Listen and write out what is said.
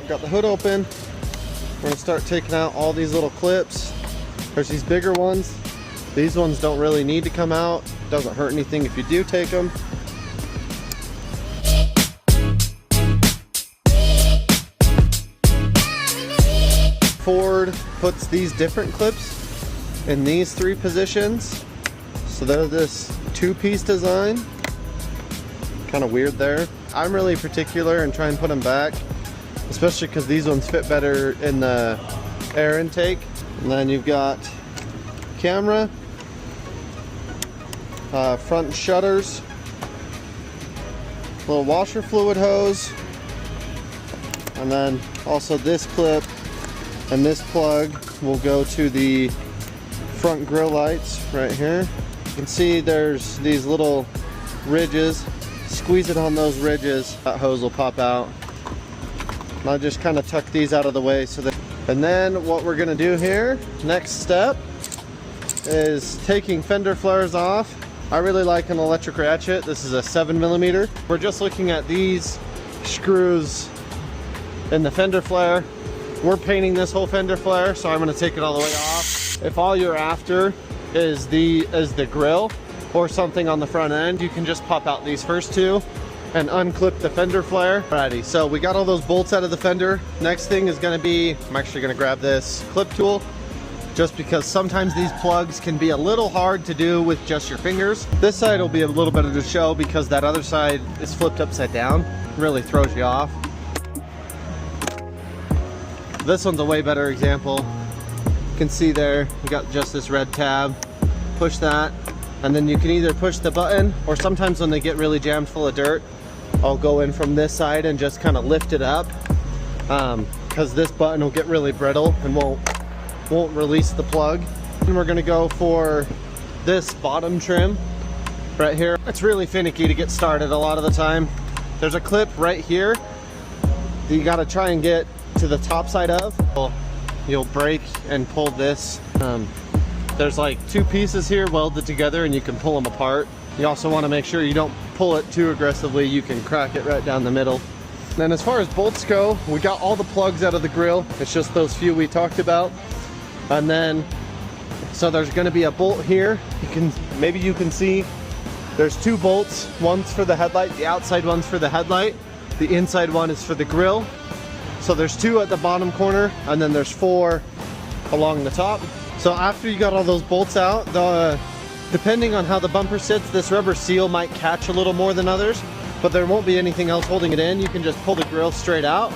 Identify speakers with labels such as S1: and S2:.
S1: got the hood open. We're gonna start taking out all these little clips. There's these bigger ones. These ones don't really need to come out. Doesn't hurt anything if you do take them. Ford puts these different clips in these 3 positions. So they're this 2-piece design. Kind of weird there. I'm really particular and try and put them back, especially because these ones fit better in the air intake. And then you've got camera, front shutters, little washer fluid hose, and then also this clip and this plug will go to the front grille lights right here. You can see there's these little ridges. Squeeze it on those ridges, that hose will pop out. And I just kind of tuck these out of the way so that. And then what we're gonna do here, next step, is taking fender flares off. I really like an electric ratchet. This is a 7mm. We're just looking at these screws in the fender flare. We're painting this whole fender flare, so I'm gonna take it all the way off. If all you're after is the grill or something on the front end, you can just pop out these first 2 and unclip the fender flare. Alrighty, so we got all those bolts out of the fender. Next thing is gonna be, I'm actually gonna grab this clip tool, just because sometimes these plugs can be a little hard to do with just your fingers. This side will be a little better to show because that other side is flipped upside down. Really throws you off. This one's a way better example. You can see there, you got just this red tab. Push that, and then you can either push the button, or sometimes when they get really jammed full of dirt, I'll go in from this side and just kind of lift it up, because this button will get really brittle and won't release the plug. And we're gonna go for this bottom trim right here. It's really finicky to get started a lot of the time. There's a clip right here that you gotta try and get to the top side of. You'll break and pull this. There's like 2 pieces here welded together and you can pull them apart. You also want to make sure you don't pull it too aggressively. You can crack it right down the middle. And as far as bolts go, we got all the plugs out of the grill. It's just those few we talked about. And then, so there's going to be a bolt here. Maybe you can see there's 2 bolts. One's for the headlight, the outside one's for the headlight. The inside one is for the grill. So there's 2 at the bottom corner, and then there's 4 along the top. So after you got all those bolts out, depending on how the bumper sits, this rubber seal might catch a little more than others, but there won't be anything else holding it in. You can just pull the grill straight out.